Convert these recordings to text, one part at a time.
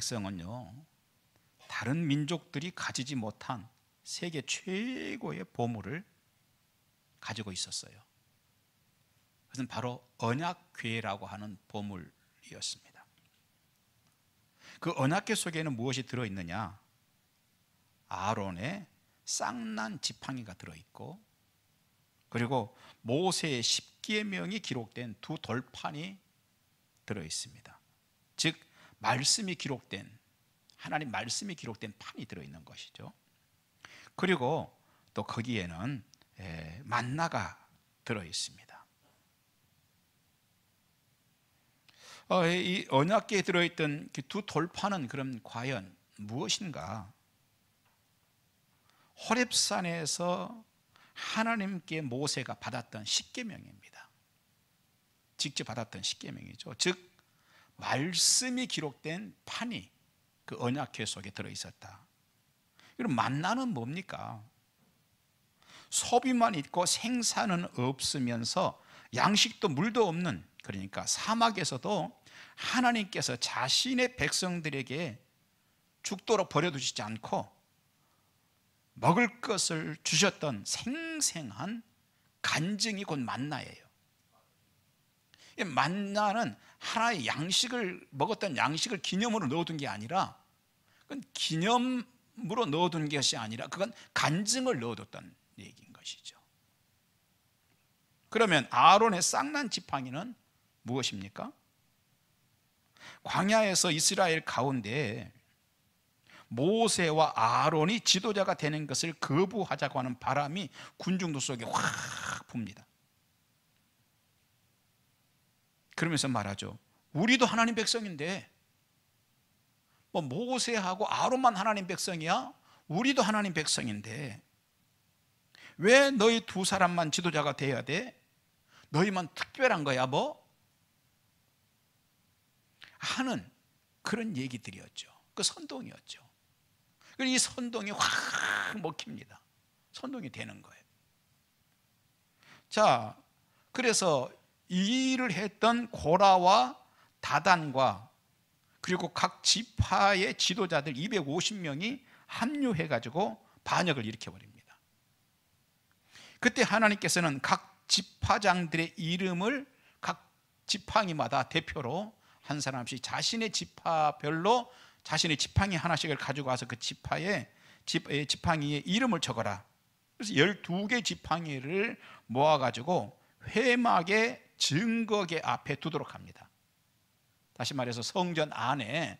백성은요, 다른 민족들이 가지지 못한 세계 최고의 보물을 가지고 있었어요. 그것은 바로 언약궤라고 하는 보물이었습니다. 그 언약궤 속에는 무엇이 들어있느냐? 아론의 쌍난 지팡이가 들어있고, 그리고 모세의 십계명이 기록된 두 돌판이 들어있습니다. 즉 말씀이 기록된, 하나님 말씀이 기록된 판이 들어있는 것이죠. 그리고 또 거기에는 만나가 들어있습니다. 이 언약궤에 들어있던 두 돌판은 그럼 과연 무엇인가? 호렙산에서 하나님께 모세가 받았던 십계명입니다. 직접 받았던 십계명이죠. 즉 말씀이 기록된 판이 그 언약궤 속에 들어있었다. 그럼 만나는 뭡니까? 소비만 있고 생산은 없으면서 양식도 물도 없는, 그러니까 사막에서도 하나님께서 자신의 백성들에게 죽도록 버려두시지 않고 먹을 것을 주셨던 생생한 간증이 곧 만나예요. 만나는 하나의 양식을, 먹었던 양식을 기념으로 넣어둔 게 아니라, 그건 기념으로 넣어둔 것이 아니라 그건 간증을 넣어뒀던 얘기인 것이죠. 그러면 아론의 쌍난 지팡이는 무엇입니까? 광야에서 이스라엘 가운데 모세와 아론이 지도자가 되는 것을 거부하자고 하는 바람이 군중들 속에 확 붑니다. 그러면서 말하죠. 우리도 하나님 백성인데 뭐 모세하고 아론만 하나님 백성이야? 우리도 하나님 백성인데 왜 너희 두 사람만 지도자가 돼야 돼? 너희만 특별한 거야 뭐? 하는 그런 얘기들이었죠. 그 선동이었죠. 이 선동이 확 먹힙니다. 선동이 되는 거예요. 자, 그래서 이 일을 했던 고라와 다단과 그리고 각 지파의 지도자들 250명이 합류해가지고 반역을 일으켜버립니다. 그때 하나님께서는 각 지파장들의 이름을 각 지팡이마다 대표로 한 사람씩 자신의 지파별로 자신의 지팡이 하나씩을 가지고 와서 그 지팡이의 이름을 적어라. 그래서 12개 지팡이를 모아가지고 회막의 증거궤 앞에 두도록 합니다. 다시 말해서 성전 안에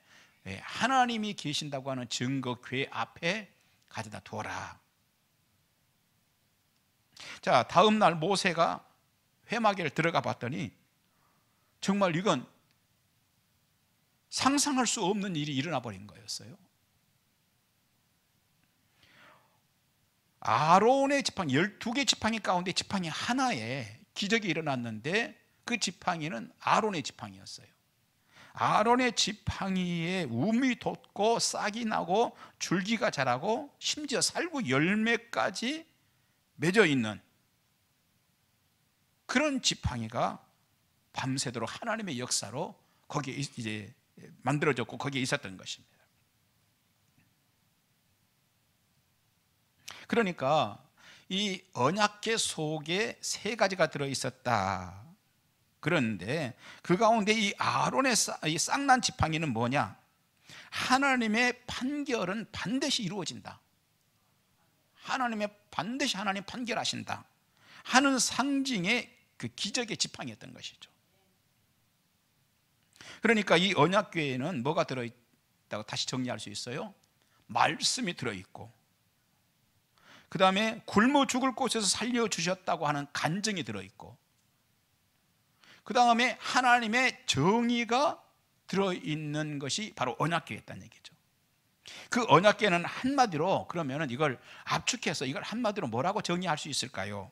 하나님이 계신다고 하는 증거궤 앞에 가져다 두어라. 자, 다음 날 모세가 회막에 들어가 봤더니 정말 이건 상상할 수 없는 일이 일어나 버린 거였어요. 아론의 지팡이, 12개 지팡이 가운데 지팡이 하나에 기적이 일어났는데 그 지팡이는 아론의 지팡이였어요. 아론의 지팡이에 움이 돋고 싹이 나고 줄기가 자라고 심지어 살구 열매까지 맺어 있는 그런 지팡이가 밤새도록 하나님의 역사로 거기에 이제 만들어졌고 거기에 있었던 것입니다. 그러니까 이 언약궤 속에 세 가지가 들어있었다. 그런데 그 가운데 이 아론의 이 쌍난 지팡이는 뭐냐? 하나님의 판결은 반드시 이루어진다. 하나님 판결하신다 하는 상징의 그 기적의 지팡이였던 것이죠. 그러니까 이 언약궤에는 뭐가 들어있다고 다시 정리할 수 있어요? 말씀이 들어있고, 그 다음에 굶어 죽을 곳에서 살려주셨다고 하는 간증이 들어있고, 그 다음에 하나님의 정의가 들어있는 것이 바로 언약궤였다는 얘기죠. 그 언약궤는 한마디로, 그러면 이걸 압축해서 이걸 한마디로 뭐라고 정의할 수 있을까요?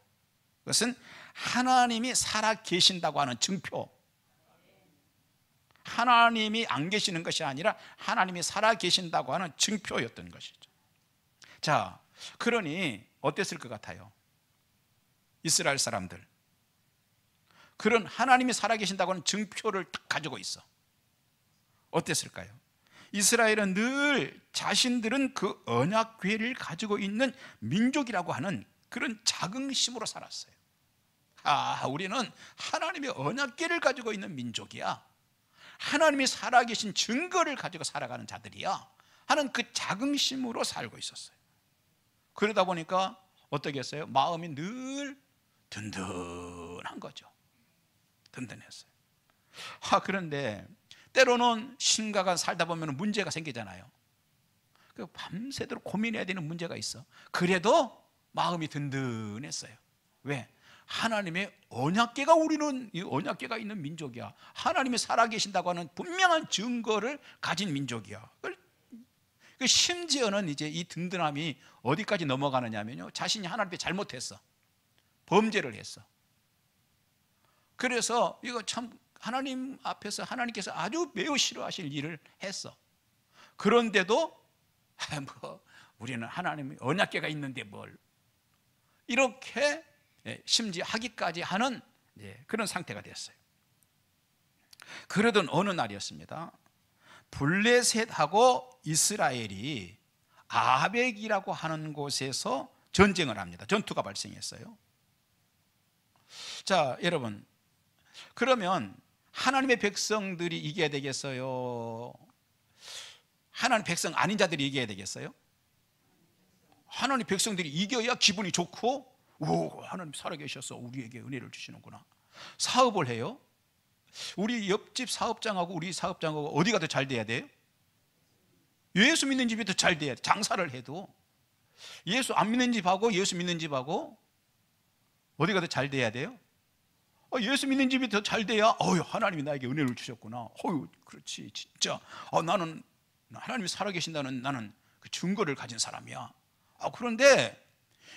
그것은 하나님이 살아 계신다고 하는 증표, 하나님이 안 계시는 것이 아니라 하나님이 살아 계신다고 하는 증표였던 것이죠. 자, 그러니 어땠을 것 같아요? 이스라엘 사람들, 그런 하나님이 살아 계신다고 하는 증표를 딱 가지고 있어. 어땠을까요? 이스라엘은 늘 자신들은 그 언약궤를 가지고 있는 민족이라고 하는 그런 자긍심으로 살았어요. 우리는 하나님의 언약궤를 가지고 있는 민족이야, 하나님이 살아계신 증거를 가지고 살아가는 자들이야 하는 그 자긍심으로 살고 있었어요. 그러다 보니까 어떻게 했어요? 마음이 늘 든든한 거죠. 든든했어요. 그런데 때로는 신가가 살다 보면 문제가 생기잖아요. 밤새도록 고민해야 되는 문제가 있어. 그래도 마음이 든든했어요. 왜? 하나님의 언약궤가, 우리는 이 언약궤가 있는 민족이야, 하나님이 살아계신다고 하는 분명한 증거를 가진 민족이야. 심지어는 이제 이 든든함이 어디까지 넘어가느냐면요, 자신이 하나님 앞에 잘못했어, 범죄를 했어. 그래서 이거 참 하나님 앞에서 하나님께서 아주 매우 싫어하실 일을 했어. 그런데도 우리는 하나님의 언약궤가 있는데 뭘, 이렇게 심지어 하기까지 하는 그런 상태가 됐어요. 그러던 어느 날이었습니다. 블레셋하고 이스라엘이 아벡이라고 하는 곳에서 전쟁을 합니다. 전투가 발생했어요. 자, 여러분, 그러면 하나님의 백성들이 이겨야 되겠어요? 하나님 백성 아닌 자들이 이겨야 되겠어요? 하나님 백성들이 이겨야 기분이 좋고, 하나님 살아계셔서 우리에게 은혜를 주시는구나. 사업을 해요. 우리 옆집 사업장하고 우리 사업장하고 어디가 더 잘 돼야 돼요? 예수 믿는 집이 더 잘 돼야 돼. 장사를 해도 예수 안 믿는 집하고 예수 믿는 집하고 어디가 더 잘 돼야 돼요? 예수 믿는 집이 더 잘 돼야 하나님이 나에게 은혜를 주셨구나. 그렇지, 진짜 나는 하나님이 살아계신다는 나는 그 증거를 가진 사람이야. 그런데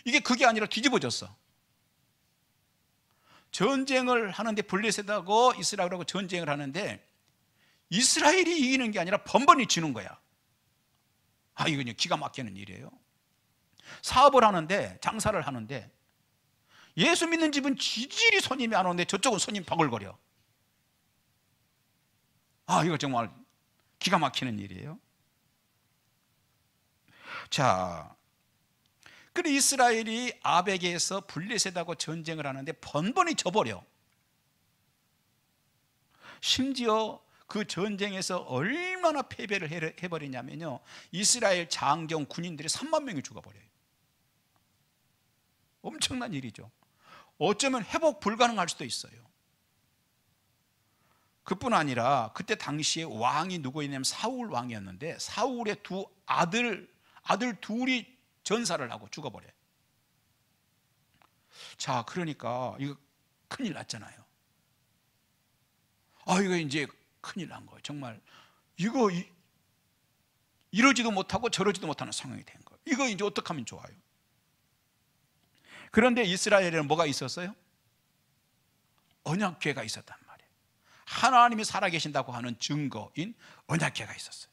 이게 그게 아니라 뒤집어졌어. 전쟁을 하는데, 블레셋하고 이스라엘하고 전쟁을 하는데 이스라엘이 이기는 게 아니라 번번이 지는 거야. 이거 기가 막히는 일이에요. 사업을 하는데, 장사를 하는데 예수 믿는 집은 지질이 손님이 안 오는데 저쪽은 손님 바글거려. 이거 정말 기가 막히는 일이에요. 자, 그래 이스라엘이 아벡에서 블레셋하고 전쟁을 하는데 번번이 져버려. 심지어 그 전쟁에서 얼마나 패배를 해버리냐면요, 이스라엘 장경 군인들이 3만 명이 죽어버려요. 엄청난 일이죠. 어쩌면 회복 불가능할 수도 있어요. 그뿐 아니라 그때 당시에 왕이 누구였냐면 사울 왕이었는데, 사울의 두 아들 둘이 전사를 하고 죽어버려요. 자, 그러니까 이거 큰일 났잖아요. 이거 이제 큰일 난 거예요. 정말 이거 이러지도 못하고 저러지도 못하는 상황이 된 거예요. 이거 이제 어떻게 하면 좋아요? 그런데 이스라엘에는 뭐가 있었어요? 언약궤가 있었단 말이에요. 하나님이 살아계신다고 하는 증거인 언약궤가 있었어요.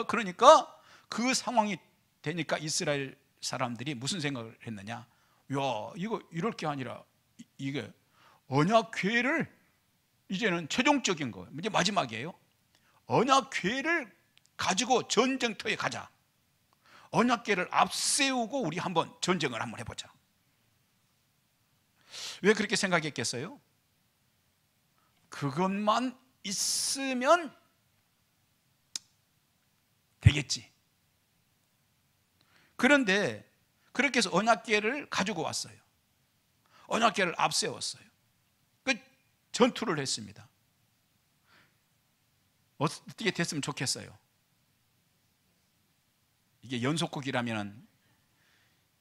그러니까 그 상황이 되니까 이스라엘 사람들이 무슨 생각을 했느냐? 이거 이럴 게 아니라 이게 언약궤를 이제는 최종적인 거예요. 이제 마지막이에요. 언약궤를 가지고 전쟁터에 가자. 언약궤를 앞세우고 우리 한번 전쟁을 한번 해보자. 왜 그렇게 생각했겠어요? 그것만 있으면 되겠지. 그런데 그렇게 해서 언약궤를 가지고 왔어요. 언약궤를 앞세웠어요. 그 전투를 했습니다. 어떻게 됐으면 좋겠어요? 이게 연속극이라면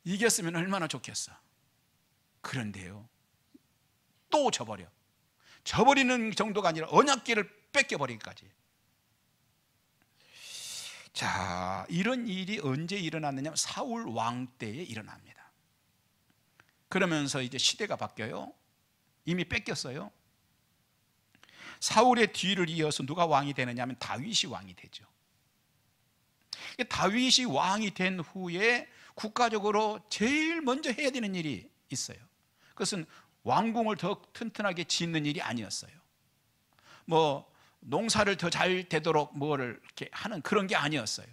이겼으면 얼마나 좋겠어. 그런데요, 또 져버리는 정도가 아니라 언약궤를 뺏겨버리기까지. 자, 이런 일이 언제 일어났느냐? 사울 왕 때에 일어납니다. 그러면서 이제 시대가 바뀌어요. 이미 뺏겼어요. 사울의 뒤를 이어서 누가 왕이 되느냐 하면 다윗이 왕이 되죠. 다윗이 왕이 된 후에 국가적으로 제일 먼저 해야 되는 일이 있어요. 그것은 왕궁을 더 튼튼하게 짓는 일이 아니었어요. 농사를 더 잘 되도록 뭐를 이렇게 하는 그런 게 아니었어요.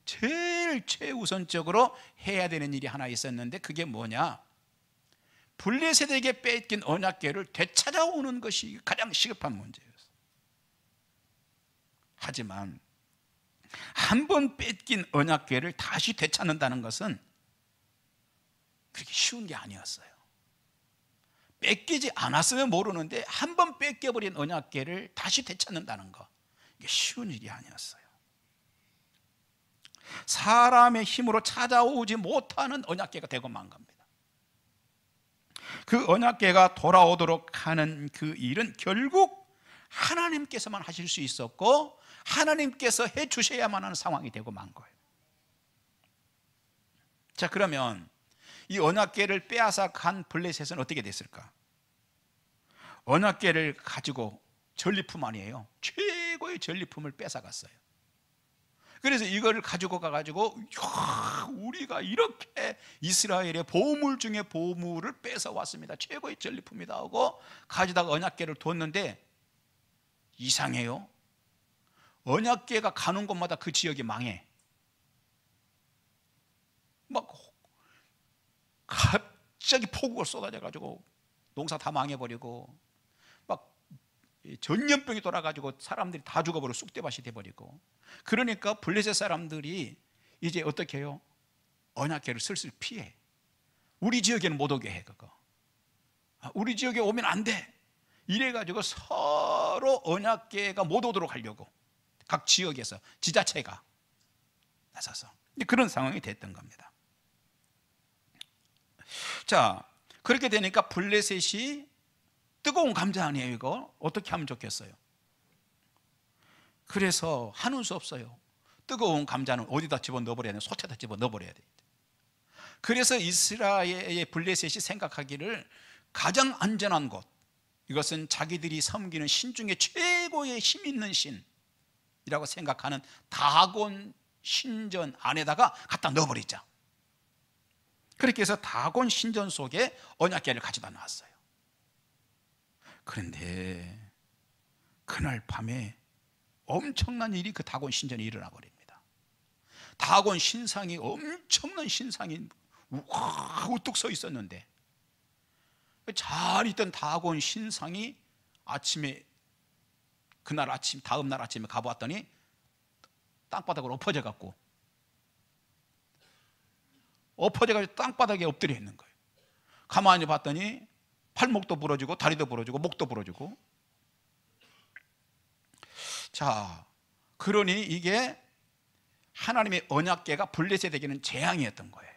제일 최우선적으로 해야 되는 일이 하나 있었는데 그게 뭐냐? 블레셋에게 뺏긴 언약궤를 되찾아오는 것이 가장 시급한 문제였어요. 하지만 한 번 뺏긴 언약궤를 다시 되찾는다는 것은 그렇게 쉬운 게 아니었어요. 뺏기지 않았으면 모르는데 한 번 뺏겨버린 언약궤를 다시 되찾는다는 거, 이게 쉬운 일이 아니었어요. 사람의 힘으로 찾아오지 못하는 언약궤가 되고 만 겁니다. 그 언약궤가 돌아오도록 하는 그 일은 결국 하나님께서만 하실 수 있었고 하나님께서 해 주셔야만 하는 상황이 되고 만 거예요. 자, 그러면 이 언약궤를 빼앗아 간 블레셋은 어떻게 됐을까? 언약궤를 가지고 전리품 아니에요, 최고의 전리품을 뺏어갔어요. 그래서 이걸 가지고 가가지고 우리가 이렇게 이스라엘의 보물 중에 보물을 뺏어왔습니다, 최고의 전리품이다 하고 가져다가 언약궤를 뒀는데 이상해요. 언약궤가 가는 곳마다 그 지역이 망해. 막 갑자기 폭우가 쏟아져가지고 농사 다 망해버리고 막 전염병이 돌아가지고 사람들이 다 죽어버리고 쑥대밭이 돼버리고. 그러니까 블레셋 사람들이 이제 어떻게 해요? 언약궤를 슬슬 피해. 우리 지역에는 못 오게 해. 그거 우리 지역에 오면 안 돼. 이래가지고 서로 언약궤가 못 오도록 하려고 각 지역에서 지자체가 나서서 그런 상황이 됐던 겁니다. 자, 그렇게 되니까 블레셋이 뜨거운 감자 아니에요, 이거? 어떻게 하면 좋겠어요? 그래서 하는 수 없어요. 뜨거운 감자는 어디다 집어넣어버려야 돼요? 솥에다 집어넣어버려야 돼요. 그래서 이스라엘의 블레셋이 생각하기를 가장 안전한 곳, 이것은 자기들이 섬기는 신 중에 최고의 힘 있는 신이라고 생각하는 다곤 신전 안에다가 갖다 넣어버리자. 그렇게 해서 다곤 신전 속에 언약궤를 가져다 놨어요. 그런데 그날 밤에 엄청난 일이 그 다곤 신전에 일어나 버립니다. 다곤 신상이, 엄청난 신상이 우뚝 서 있었는데 잘 있던 다곤 신상이 아침에, 그날 아침, 다음 날 아침에 가보았더니 땅바닥으로 엎어져가지고 땅바닥에 엎드려 있는 거예요. 가만히 봤더니 팔목도 부러지고 다리도 부러지고 목도 부러지고. 자, 그러니 이게 하나님의 언약궤가 블레셋에게는 재앙이었던 거예요.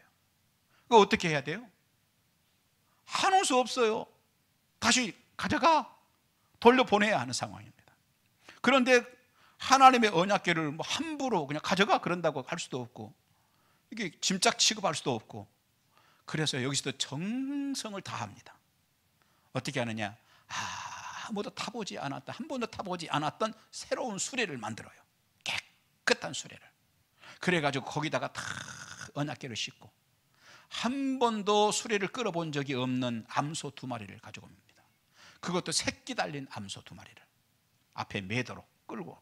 그거 어떻게 해야 돼요? 하는 수 없어요. 다시 가져가, 돌려보내야 하는 상황입니다. 그런데 하나님의 언약궤를 뭐 함부로 그냥 가져가 그런다고 할 수도 없고, 이게 짐짝 취급할 수도 없고, 그래서 여기서도 정성을 다합니다. 어떻게 하느냐? 아무도 타보지 않았던, 한 번도 타보지 않았던 새로운 수레를 만들어요. 깨끗한 수레를. 그래가지고 거기다가 다 언약궤를 싣고, 한 번도 수레를 끌어본 적이 없는 암소 2마리를 가지고 옵니다. 그것도 새끼 달린 암소 2마리를 앞에 매도록 끌고,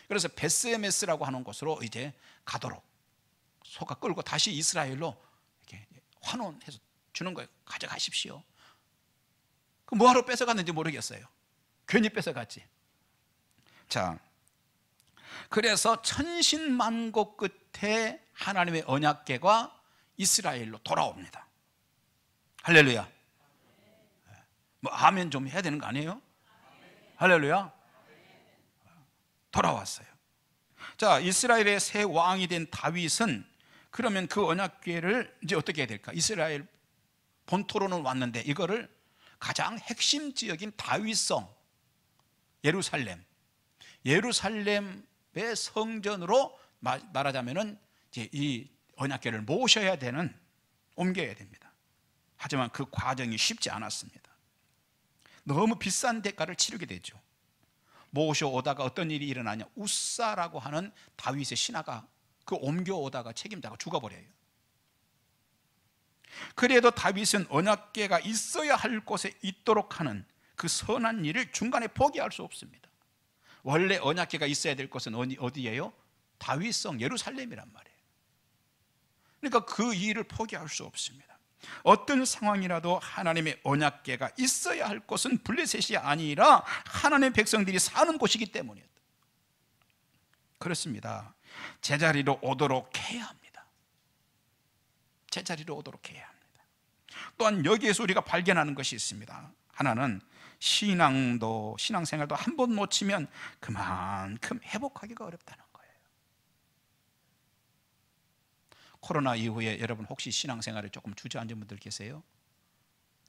그래서 베스메스라고 하는 곳으로 이제 가도록 소가 끌고 다시 이스라엘로 이렇게 환원해서 주는 거예요. 가져가십시오. 그 뭐하러 뺏어갔는지 모르겠어요. 괜히 뺏어갔지. 자, 그래서 천신만고 끝에 하나님의 언약궤가 이스라엘로 돌아옵니다. 할렐루야. 뭐 아멘 좀 해야 되는 거 아니에요? 할렐루야. 돌아왔어요. 자, 이스라엘의 새 왕이 된 다윗은 그러면 그 언약궤를 이제 어떻게 해야 될까? 이스라엘 본토로는 왔는데 이거를 가장 핵심 지역인 다윗성 예루살렘의 성전으로 말하자면은 이제 이 언약궤를 모셔야 되는, 옮겨야 됩니다. 하지만 그 과정이 쉽지 않았습니다. 너무 비싼 대가를 치르게 되죠. 모셔오다가 어떤 일이 일어나냐? 우사라고 하는 다윗의 신하가 그 옮겨오다가 책임자가 죽어버려요. 그래도 다윗은 언약궤가 있어야 할 곳에 있도록 하는 그 선한 일을 중간에 포기할 수 없습니다. 원래 언약궤가 있어야 될 곳은 어디예요? 다윗성 예루살렘이란 말이에요. 그러니까 그 일을 포기할 수 없습니다. 어떤 상황이라도 하나님의 언약궤가 있어야 할 곳은 블레셋이 아니라 하나님의 백성들이 사는 곳이기 때문이었다. 그렇습니다. 제자리로 오도록 해야 합니다. 제자리로 오도록 해야 합니다. 또한 여기에서 우리가 발견하는 것이 있습니다. 하나는 신앙생활도 한 번 놓치면 그만큼 회복하기가 어렵다는 거예요. 코로나 이후에 여러분 혹시 신앙생활에 조금 주저앉은 분들 계세요?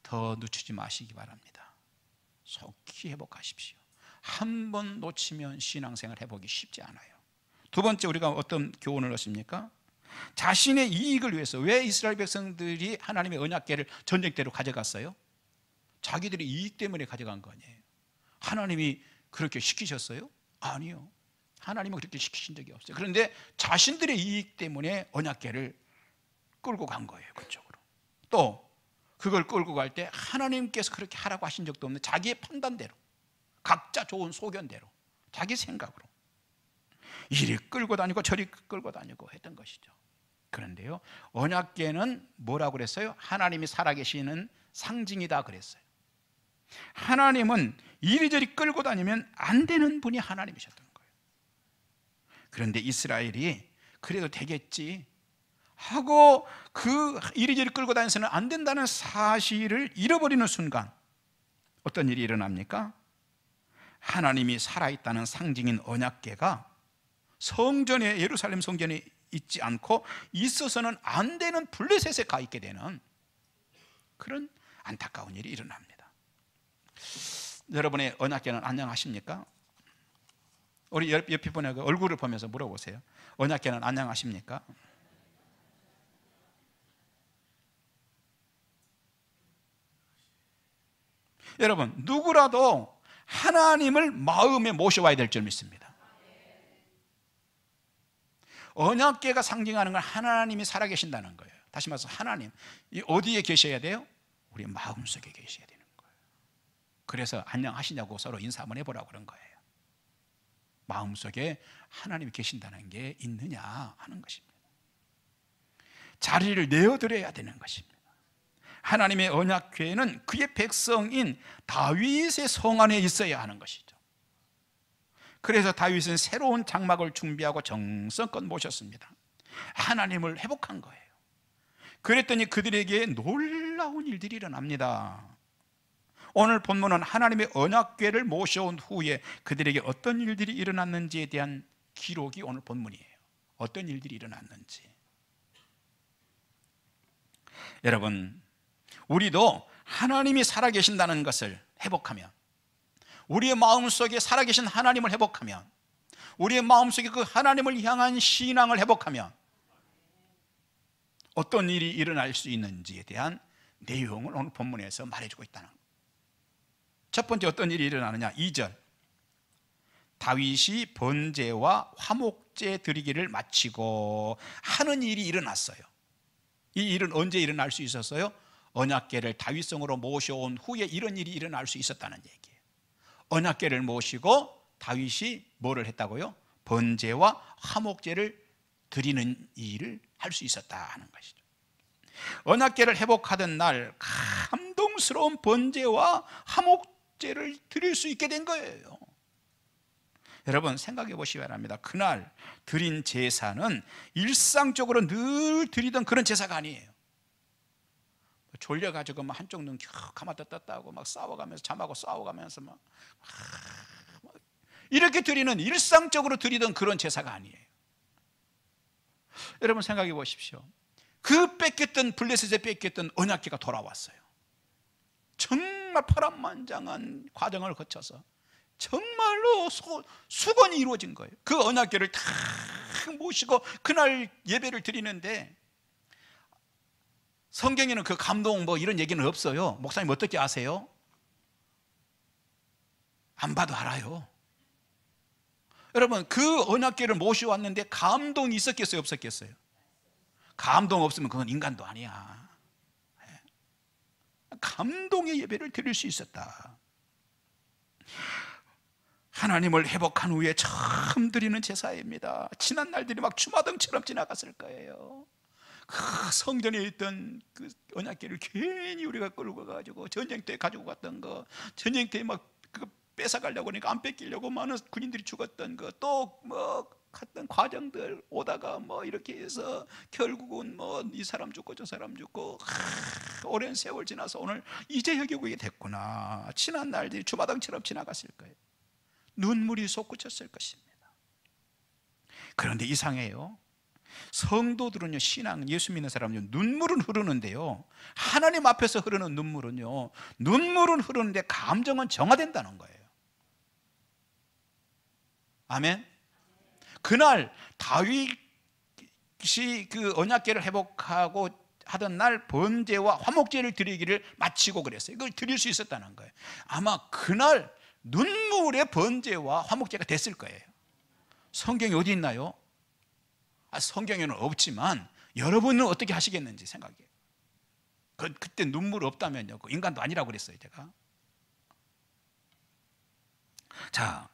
더 늦추지 마시기 바랍니다. 속히 회복하십시오. 한 번 놓치면 신앙생활 회복이 쉽지 않아요. 두 번째, 우리가 어떤 교훈을 얻습니까? 자신의 이익을 위해서 왜 이스라엘 백성들이 하나님의 언약궤를 전쟁대로 가져갔어요? 자기들의 이익 때문에 가져간 거 아니에요. 하나님이 그렇게 시키셨어요? 아니요. 하나님은 그렇게 시키신 적이 없어요. 그런데 자신들의 이익 때문에 언약궤를 끌고 간 거예요, 그쪽으로. 또 그걸 끌고 갈 때 하나님께서 그렇게 하라고 하신 적도 없는 자기의 판단대로, 각자 좋은 소견대로, 자기 생각으로 이리 끌고 다니고 저리 끌고 다니고 했던 것이죠. 그런데요, 언약궤는 뭐라고 그랬어요? 하나님이 살아계시는 상징이다 그랬어요. 하나님은 이리저리 끌고 다니면 안 되는 분이 하나님이셨던 거예요. 그런데 이스라엘이 그래도 되겠지 하고 그 이리저리 끌고 다니서는 안 된다는 사실을 잃어버리는 순간 어떤 일이 일어납니까? 하나님이 살아있다는 상징인 언약궤가 성전에, 예루살렘 성전에 있지 않고 있어서는 안 되는 블레셋에 가 있게 되는 그런 안타까운 일이 일어납니다. 여러분의 언약궤는 안녕하십니까? 우리 옆에 분의 얼굴을 보면서 물어보세요. 언약궤는 안녕하십니까? 여러분, 누구라도 하나님을 마음에 모셔와야 될 줄 믿습니다. 언약궤가 상징하는 건 하나님이 살아계신다는 거예요. 다시 말해서 하나님, 이 어디에 계셔야 돼요? 우리 마음속에 계셔야 되는 거예요. 그래서 안녕하시냐고 서로 인사 한번 해보라고 그런 거예요. 마음속에 하나님이 계신다는 게 있느냐 하는 것입니다. 자리를 내어드려야 되는 것입니다. 하나님의 언약궤는 그의 백성인 다윗의 성 안에 있어야 하는 것이죠. 그래서 다윗은 새로운 장막을 준비하고 정성껏 모셨습니다. 하나님을 회복한 거예요. 그랬더니 그들에게 놀라운 일들이 일어납니다. 오늘 본문은 하나님의 언약궤를 모셔온 후에 그들에게 어떤 일들이 일어났는지에 대한 기록이 오늘 본문이에요. 어떤 일들이 일어났는지. 여러분, 우리도 하나님이 살아계신다는 것을 회복하면, 우리의 마음속에 살아계신 하나님을 회복하면, 우리의 마음속에 그 하나님을 향한 신앙을 회복하면 어떤 일이 일어날 수 있는지에 대한 내용을 오늘 본문에서 말해주고 있다는 거예요. 첫 번째 어떤 일이 일어나느냐? 2절, 다윗이 번제와 화목제 드리기를 마치고 하는 일이 일어났어요. 이 일은 언제 일어날 수 있었어요? 언약궤를 다윗성으로 모셔온 후에 이런 일이 일어날 수 있었다는 얘기예요. 언약궤를 모시고 다윗이 뭐를 했다고요? 번제와 화목제를 드리는 일을 할 수 있었다 하는 것이죠. 언약궤를 회복하던 날 감동스러운 번제와 화목제를 드릴 수 있게 된 거예요. 여러분 생각해 보시기 바랍니다. 그날 드린 제사는 일상적으로 늘 드리던 그런 제사가 아니에요. 졸려가지고 막 한쪽 눈 감았다 떴다 하고 막 싸워가면서 잠하고 싸워가면서 막 이렇게 드리는, 일상적으로 드리던 그런 제사가 아니에요. 여러분 생각해 보십시오. 그 뺏겼던, 블레셋에 뺏겼던 언약궤가 돌아왔어요. 정말 파란만장한 과정을 거쳐서 정말로 수건이 이루어진 거예요. 그 언약궤를 다 모시고 그날 예배를 드리는데, 성경에는 그 감동 뭐 이런 얘기는 없어요. 목사님 어떻게 아세요? 안 봐도 알아요. 여러분 그 언약궤를 모셔왔는데 감동이 있었겠어요, 없었겠어요? 감동 없으면 그건 인간도 아니야. 감동의 예배를 드릴 수 있었다. 하나님을 회복한 후에 처음 드리는 제사입니다. 지난 날들이 막 주마등처럼 지나갔을 거예요. 그 성전에 있던 그 언약궤를 괜히 우리가 끌고 가가지고 전쟁 때 가지고 갔던 거, 전쟁 때 막 그거 뺏어가려고 하니까 안 뺏기려고 많은 군인들이 죽었던 거, 또 뭐 갔던 과정들 오다가 뭐 이렇게 해서 결국은 뭐 이 사람 죽고 저 사람 죽고, 오랜 세월 지나서 오늘 이제 여기 오게 됐구나. 지난 날들이 주마등처럼 지나갔을 거예요. 눈물이 솟구쳤을 것입니다. 그런데 이상해요. 성도들은요, 신앙, 예수 믿는 사람은요, 눈물은 흐르는데요, 하나님 앞에서 흐르는 눈물은요, 눈물은 흐르는데 감정은 정화된다는 거예요. 아멘. 그날 다윗이 그 언약궤를 회복하고 하던 날 번제와 화목제를 드리기를 마치고 그랬어요. 이걸 드릴 수 있었다는 거예요. 아마 그날 눈물의 번제와 화목제가 됐을 거예요. 성경이 어디 있나요? 성경에는 없지만 여러분은 어떻게 하시겠는지 생각해요. 그때 눈물 없다면요, 인간도 아니라고 그랬어요, 제가. 자,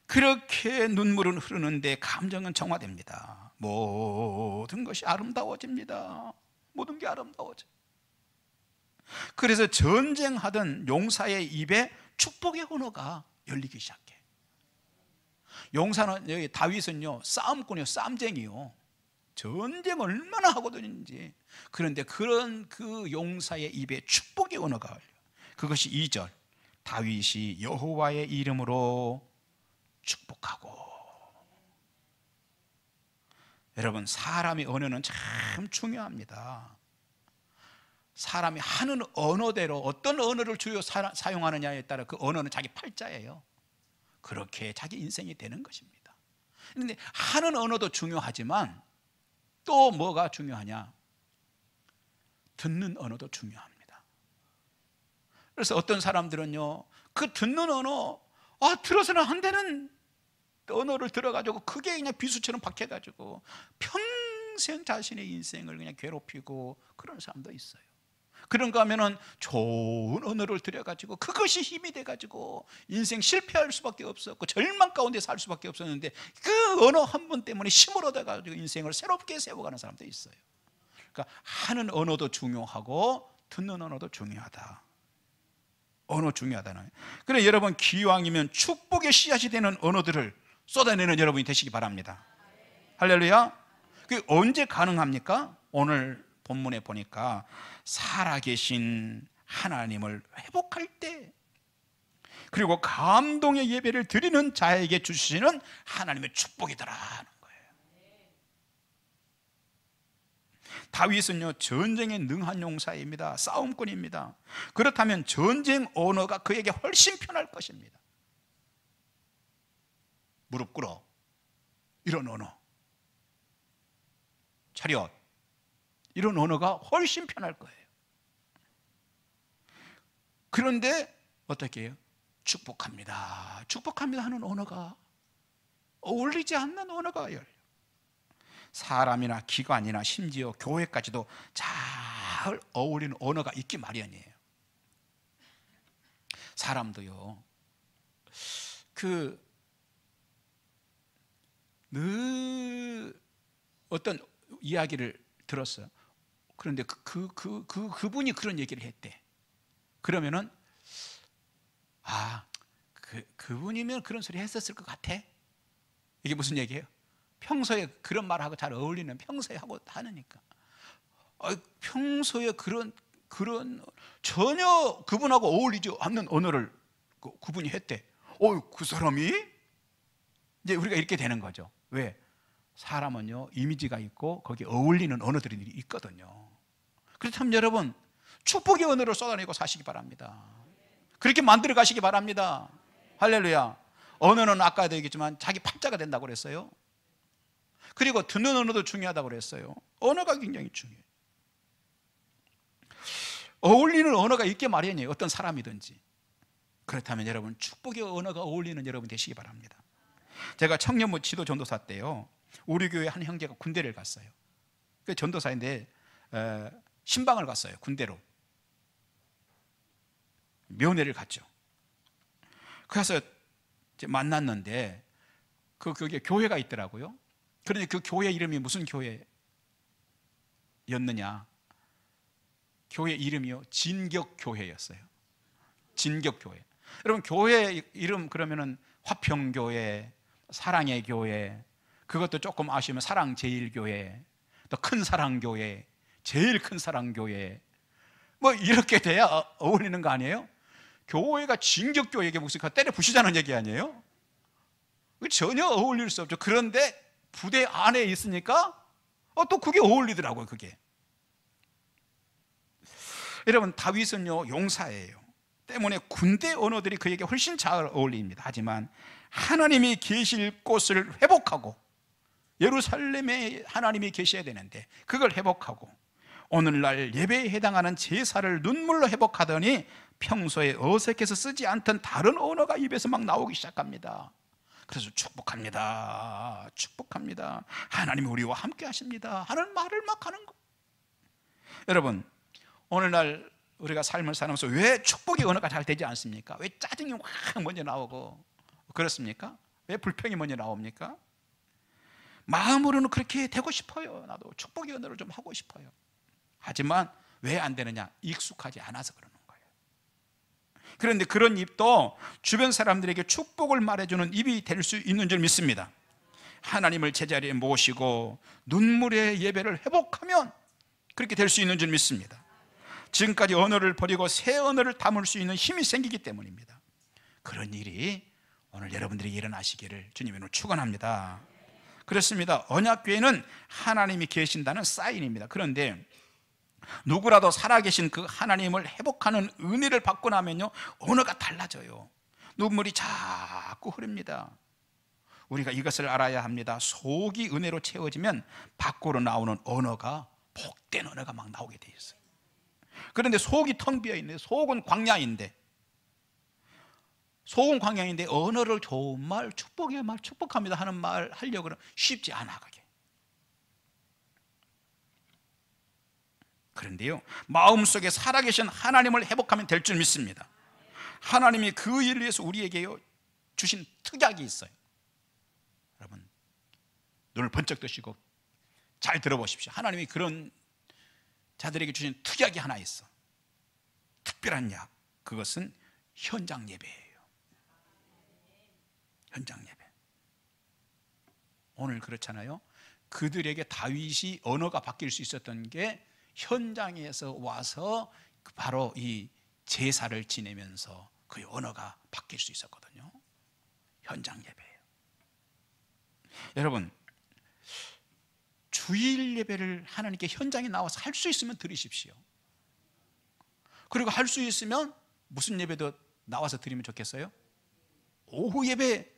그렇게 눈물은 흐르는데 감정은 정화됩니다. 모든 것이 아름다워집니다. 모든 게 아름다워져. 그래서 전쟁하던 용사의 입에 축복의 언어가 열리기 시작해. 용사는, 여기 다윗은요, 싸움꾼이요, 싸움쟁이요. 전쟁 얼마나 하거든지. 그런데 그런 그 용사의 입에 축복의 언어가 열려. 그것이 2절. 다윗이 여호와의 이름으로 축복하고. 여러분, 사람의 언어는 참 중요합니다. 사람이 하는 언어대로 어떤 언어를 주요 사용하느냐에 따라 그 언어는 자기 팔자예요. 그렇게 자기 인생이 되는 것입니다. 그런데 하는 언어도 중요하지만 또 뭐가 중요하냐? 듣는 언어도 중요합니다. 그래서 어떤 사람들은요, 그 듣는 언어, 들어서는 안 되는 언어를 들어가지고 그게 그냥 비수처럼 박혀가지고 평생 자신의 인생을 그냥 괴롭히고 그런 사람도 있어요. 그런가 하면은 좋은 언어를 들여가지고 그것이 힘이 돼가지고 인생 실패할 수밖에 없었고 절망 가운데 살 수밖에 없었는데 그 언어 한 번 때문에 힘을 얻어가지고 인생을 새롭게 세워가는 사람도 있어요. 그러니까 하는 언어도 중요하고 듣는 언어도 중요하다. 언어 중요하다는. 그래, 여러분 기왕이면 축복의 씨앗이 되는 언어들을 쏟아내는 여러분이 되시기 바랍니다. 할렐루야. 그게 언제 가능합니까? 오늘 본문에 보니까 살아계신 하나님을 회복할 때, 그리고 감동의 예배를 드리는 자에게 주시는 하나님의 축복이더라 하는 거예요. 다윗은요, 전쟁에 능한 용사입니다. 싸움꾼입니다. 그렇다면 전쟁 언어가 그에게 훨씬 편할 것입니다. 무릎 꿇어, 이런 언어, 차렷, 이런 언어가 훨씬 편할 거예요. 그런데 어떻게 해요? 축복합니다, 축복합니다 하는 언어가 어울리지 않는 언어가 열려. 사람이나 기관이나 심지어 교회까지도 잘 어울리는 언어가 있기 마련이에요. 사람도요, 늘 어떤 이야기를 들었어요. 그런데 그분이 그런 얘기를 했대. 그러면은 그분이면 그런 소리 했었을 것 같아. 이게 무슨 얘기예요? 평소에 그런 말하고 잘 어울리는, 평소에 하고 하니까. 평소에 그런 전혀 그분하고 어울리지 않는 언어를 그분이 했대. 그 사람이? 이제 우리가 이렇게 되는 거죠. 왜? 사람은요, 이미지가 있고 거기에 어울리는 언어들이 있거든요. 그렇다면 여러분, 축복의 언어를 쏟아내고 사시기 바랍니다. 그렇게 만들어 가시기 바랍니다. 할렐루야. 언어는 아까도 얘기했지만 자기 팔자가 된다고 그랬어요. 그리고 듣는 언어도 중요하다고 그랬어요. 언어가 굉장히 중요해요. 어울리는 언어가 있게 마련이에요. 어떤 사람이든지. 그렇다면 여러분, 축복의 언어가 어울리는 여러분 되시기 바랍니다. 제가 청년부 지도 전도사 때요, 우리 교회 한 형제가 군대를 갔어요. 그 전도사인데 신방을 갔어요. 군대로 면회를 갔죠. 그래서 이제 만났는데 그게 교회가 있더라고요. 그런데 그 교회 이름이 무슨 교회였느냐? 교회 이름이요, 진격교회였어요. 진격교회. 여러분, 교회 이름 그러면은 화평교회, 사랑의 교회, 그것도 조금 아시면 사랑제일교회, 또 큰사랑교회, 제일 큰 사랑교회, 뭐 이렇게 돼야 어울리는 거 아니에요? 교회가 진격교회에게 무슨 때려 부시자는 얘기 아니에요? 전혀 어울릴 수 없죠. 그런데 부대 안에 있으니까 또 그게 어울리더라고요. 그게. 여러분, 다윗은요 용사예요. 때문에 군대 언어들이 그에게 훨씬 잘 어울립니다. 하지만 하나님이 계실 곳을 회복하고, 예루살렘에 하나님이 계셔야 되는데 그걸 회복하고, 오늘날 예배에 해당하는 제사를 눈물로 회복하더니 평소에 어색해서 쓰지 않던 다른 언어가 입에서 막 나오기 시작합니다. 그래서 축복합니다, 축복합니다, 하나님이 우리와 함께 하십니다 하는 말을 막 하는 거. 여러분, 오늘날 우리가 삶을 살면서 왜 축복의 언어가 잘 되지 않습니까? 왜 짜증이 확 먼저 나오고 그렇습니까? 왜 불평이 먼저 나옵니까? 마음으로는 그렇게 되고 싶어요. 나도 축복의 언어를 좀 하고 싶어요. 하지만 왜 안 되느냐? 익숙하지 않아서 그러는 거예요. 그런데 그런 입도 주변 사람들에게 축복을 말해주는 입이 될 수 있는 줄 믿습니다. 하나님을 제자리에 모시고 눈물의 예배를 회복하면 그렇게 될 수 있는 줄 믿습니다. 지금까지 언어를 버리고 새 언어를 담을 수 있는 힘이 생기기 때문입니다. 그런 일이 오늘 여러분들이 일어나시기를 주님의 이름으로 축원합니다. 그렇습니다. 언약궤에는 하나님이 계신다는 사인입니다. 그런데 누구라도 살아계신 그 하나님을 회복하는 은혜를 받고 나면요, 언어가 달라져요. 눈물이 자꾸 흐릅니다. 우리가 이것을 알아야 합니다. 속이 은혜로 채워지면 밖으로 나오는 언어가 복된 언어가 막 나오게 돼 있어요. 그런데 속이 텅 비어 있는데, 속은 광야인데, 언어를 좋은 말, 축복의 말, 축복합니다 하는 말 하려고 그러면 쉽지 않아 그게. 그런데요, 마음속에 살아계신 하나님을 회복하면 될 줄 믿습니다. 하나님이 그 일을 위해서 우리에게 주신 특약이 있어요. 여러분, 눈을 번쩍 뜨시고 잘 들어보십시오. 하나님이 그런 자들에게 주신 특약이 하나 있어. 특별한 약. 그것은 현장 예배예요. 현장 예배. 오늘 그렇잖아요. 그들에게 다윗이 언어가 바뀔 수 있었던 게 현장에서 와서 바로 이 제사를 지내면서 그 언어가 바뀔 수 있었거든요. 현장 예배예요. 여러분, 주일 예배를 하나님께 현장에 나와서 할 수 있으면 드리십시오. 그리고 할 수 있으면 무슨 예배도 나와서 드리면 좋겠어요? 오후 예배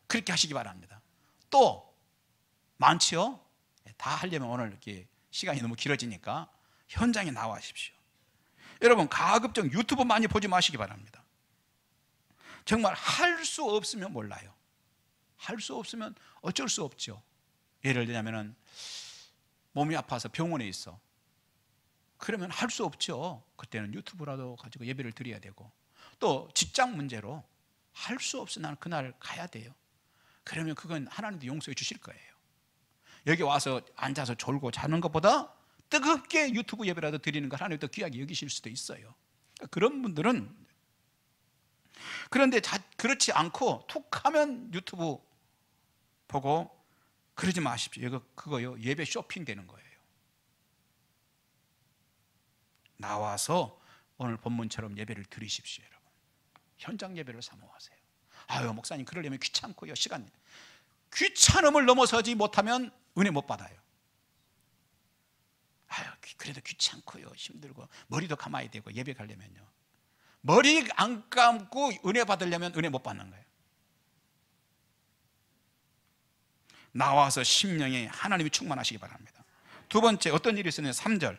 그렇게 하시기 바랍니다. 또 많지요? 다 하려면 오늘 이렇게 시간이 너무 길어지니까 현장에 나와 하십시오. 여러분, 가급적 유튜브 많이 보지 마시기 바랍니다. 정말 할 수 없으면 몰라요. 할 수 없으면 어쩔 수 없죠. 예를 들자면은 몸이 아파서 병원에 있어. 그러면 할 수 없죠. 그때는 유튜브라도 가지고 예배를 드려야 되고, 또 직장 문제로 할 수 없어 나는 그날 가야 돼요. 그러면 그건 하나님도 용서해 주실 거예요. 여기 와서 앉아서 졸고 자는 것보다 뜨겁게 유튜브 예배라도 드리는 걸 하나님도 귀하게 여기실 수도 있어요. 그런 분들은, 그런데 그렇지 않고 툭 하면 유튜브 보고 그러지 마십시오. 그거요, 예배 쇼핑 되는 거예요. 나와서 오늘 본문처럼 예배를 드리십시오. 여러분, 현장 예배를 사모하세요. 아유, 목사님 그러려면 귀찮고요, 시간. 귀찮음을 넘어서지 못하면 은혜 못 받아요. 아유, 그래도 귀찮고요, 힘들고 머리도 감아야 되고 예배 가려면요, 머리 안 감고 은혜 받으려면 은혜 못 받는 거예요. 나와서 심령에 하나님이 충만하시기 바랍니다. 두 번째, 어떤 일이 있었냐면 3절,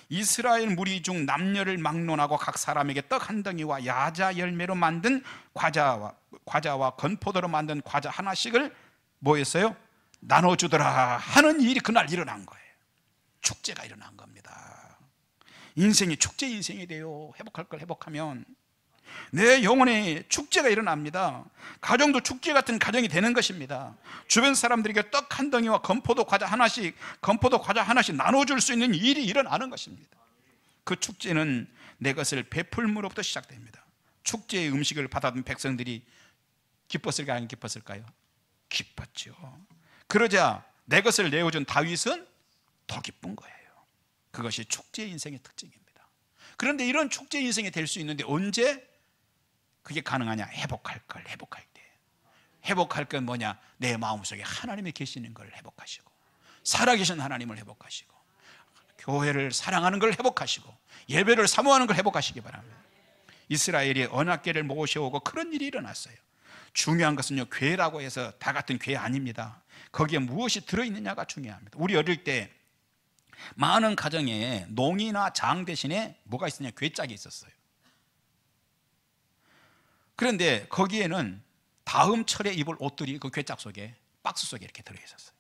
이스라엘 무리 중 남녀를 막론하고 각 사람에게 떡 한 덩이와 야자 열매로 만든 과자와 건포도로 만든 과자 하나씩을 뭐 했어요? 나눠주더라 하는 일이 그날 일어난 거예요. 축제가 일어난 겁니다. 인생이 축제 인생이 돼요. 회복할 걸 회복하면. 내 영혼의 축제가 일어납니다. 가정도 축제 같은 가정이 되는 것입니다. 주변 사람들에게 떡 한 덩이와 건포도 과자 하나씩 나눠줄 수 있는 일이 일어나는 것입니다. 그 축제는 내 것을 베풀므로부터 시작됩니다. 축제의 음식을 받아든 백성들이 기뻤을까요? 안 기뻤을까요? 기뻤죠. 그러자 내 것을 내어준 다윗은 더 기쁜 거예요. 그것이 축제 인생의 특징입니다. 그런데 이런 축제 인생이 될 수 있는데 언제 그게 가능하냐? 회복할 때. 회복할 건 뭐냐? 내 마음속에 하나님이 계시는 걸 회복하시고, 살아계신 하나님을 회복하시고, 교회를 사랑하는 걸 회복하시고, 예배를 사모하는 걸 회복하시기 바랍니다. 이스라엘이 언약궤를 모셔오고 그런 일이 일어났어요. 중요한 것은요, 궤라고 해서 다 같은 궤 아닙니다. 거기에 무엇이 들어있느냐가 중요합니다. 우리 어릴 때 많은 가정에 농이나 장 대신에 뭐가 있었냐? 궤짝이 있었어요. 그런데 거기에는 다음 철에 입을 옷들이 그 궤짝 속에, 박스 속에 이렇게 들어있었어요.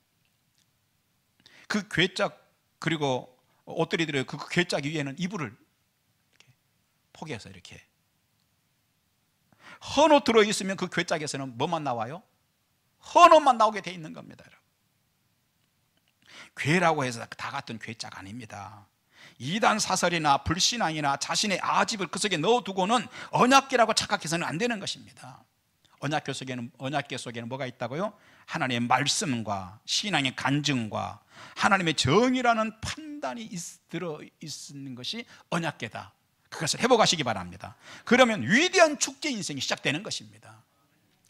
그 궤짝, 그리고 옷들이 들어요. 그 궤짝 위에는 이불을 이렇게 포개서 이렇게. 헌 옷 들어있으면 그 궤짝에서는 뭐만 나와요? 헌 옷만 나오게 돼 있는 겁니다. 궤라고 해서 다 같은 궤짝 아닙니다. 이단 사설이나 불신앙이나 자신의 아집을 그 속에 넣어두고는 언약궤라고 착각해서는 안 되는 것입니다. 언약궤 속에는 뭐가 있다고요? 하나님의 말씀과 신앙의 간증과 하나님의 정의라는 판단이 들어있는 것이 언약궤다. 그것을 회복하시기 바랍니다. 그러면 위대한 축제 인생이 시작되는 것입니다.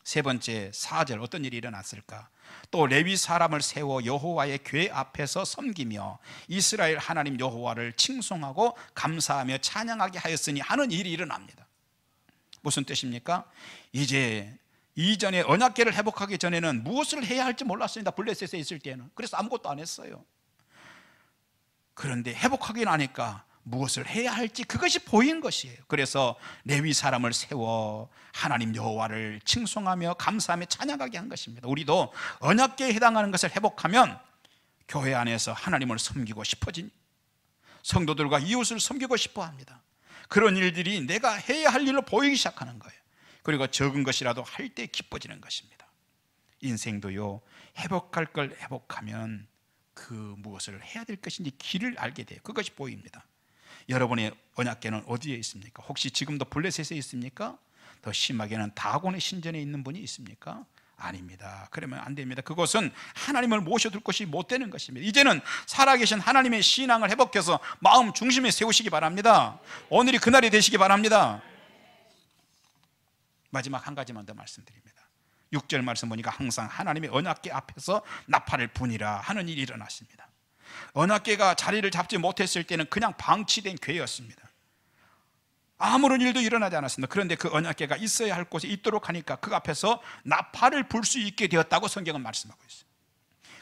세 번째, 4절 어떤 일이 일어났을까? 또 레위 사람을 세워 여호와의 궤 앞에서 섬기며 이스라엘 하나님 여호와를 칭송하고 감사하며 찬양하게 하였으니 하는 일이 일어납니다. 무슨 뜻입니까? 이제 이전에 언약궤를 회복하기 전에는 무엇을 해야 할지 몰랐습니다. 블레셋에 있을 때는. 그래서 아무것도 안 했어요. 그런데 회복하기 나니까 무엇을 해야 할지 그것이 보인 것이에요. 그래서 레위 사람을 세워 하나님 여호와를 칭송하며 감사하며 찬양하게 한 것입니다. 우리도 언약궤에 해당하는 것을 회복하면 교회 안에서 하나님을 섬기고 싶어진, 성도들과 이웃을 섬기고 싶어 합니다. 그런 일들이 내가 해야 할 일로 보이기 시작하는 거예요. 그리고 적은 것이라도 할 때 기뻐지는 것입니다. 인생도요, 회복할 걸 회복하면 그 무엇을 해야 될 것인지 길을 알게 돼요. 그것이 보입니다. 여러분의 언약궤는 어디에 있습니까? 혹시 지금도 블레셋에 있습니까? 더 심하게는 다곤의 신전에 있는 분이 있습니까? 아닙니다. 그러면 안 됩니다. 그것은 하나님을 모셔둘 것이 못 되는 것입니다. 이제는 살아계신 하나님의 신앙을 회복해서 마음 중심에 세우시기 바랍니다. 오늘이 그날이 되시기 바랍니다. 마지막 한 가지만 더 말씀드립니다. 6절 말씀 보니까 항상 하나님의 언약궤 앞에서 나팔을 부니라 하는 일이 일어났습니다. 언약궤가 자리를 잡지 못했을 때는 그냥 방치된 궤였습니다. 아무런 일도 일어나지 않았습니다. 그런데 그 언약궤가 있어야 할 곳에 있도록 하니까 그 앞에서 나팔을 불 수 있게 되었다고 성경은 말씀하고 있어요.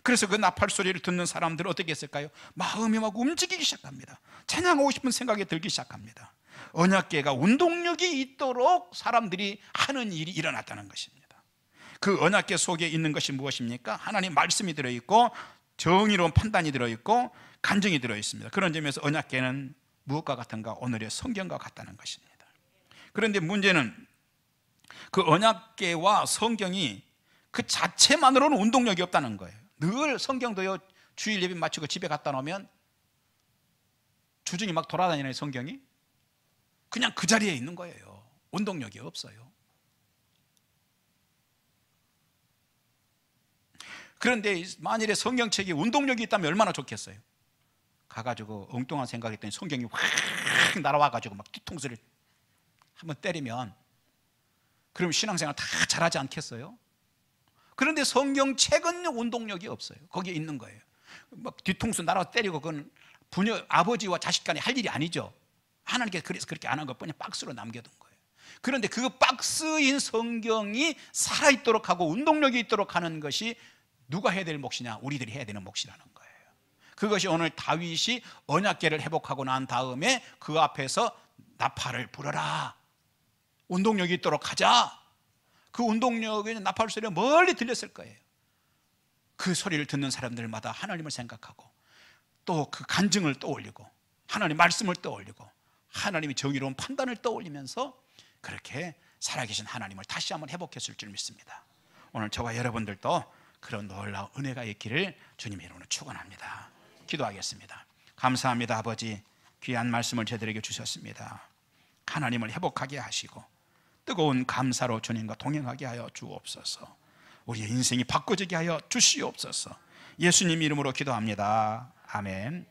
그래서 그 나팔 소리를 듣는 사람들은 어떻게 했을까요? 마음이 막 움직이기 시작합니다. 찬양하고 싶은 생각이 들기 시작합니다. 언약궤가 운동력이 있도록 사람들이 하는 일이 일어났다는 것입니다. 그 언약궤 속에 있는 것이 무엇입니까? 하나님 말씀이 들어있고 정의로운 판단이 들어있고 간증이 들어있습니다. 그런 점에서 언약궤는 무엇과 같은가? 오늘의 성경과 같다는 것입니다. 그런데 문제는 그 언약궤와 성경이 그 자체만으로는 운동력이 없다는 거예요. 늘 성경도요, 주일 예배 마치고 집에 갔다 놓으면 주중에 막 돌아다니는 성경이 그냥 그 자리에 있는 거예요. 운동력이 없어요. 그런데 만일에 성경책이 운동력이 있다면 얼마나 좋겠어요. 가가지고 엉뚱한 생각했더니 성경이 확 날아와가지고 막 뒤통수를 한번 때리면 그럼 신앙생활 다 잘하지 않겠어요? 그런데 성경책은 운동력이 없어요. 거기에 있는 거예요. 막 뒤통수 날아 때리고 그건 부녀 아버지와 자식 간에 할 일이 아니죠. 하나님께서 그래서 그렇게 안 한 것뿐이 박스로 남겨둔 거예요. 그런데 그 박스인 성경이 살아있도록 하고 운동력이 있도록 하는 것이 누가 해야 될 몫이냐? 우리들이 해야 되는 몫이라는 거예요. 그것이 오늘 다윗이 언약궤를 회복하고 난 다음에 그 앞에서 나팔을 불어라, 운동력이 있도록 하자. 그 운동력에 나팔 소리가 멀리 들렸을 거예요. 그 소리를 듣는 사람들마다 하나님을 생각하고 또 그 간증을 떠올리고 하나님 말씀을 떠올리고 하나님의 정의로운 판단을 떠올리면서 그렇게 살아계신 하나님을 다시 한번 회복했을 줄 믿습니다. 오늘 저와 여러분들도 그런 놀라운 은혜가 있기를 주님의 이름으로 축원합니다. 기도하겠습니다. 감사합니다. 아버지, 귀한 말씀을 저희들에게 주셨습니다. 하나님을 회복하게 하시고 뜨거운 감사로 주님과 동행하게 하여 주옵소서. 우리의 인생이 바꿔지게 하여 주시옵소서. 예수님 이름으로 기도합니다. 아멘.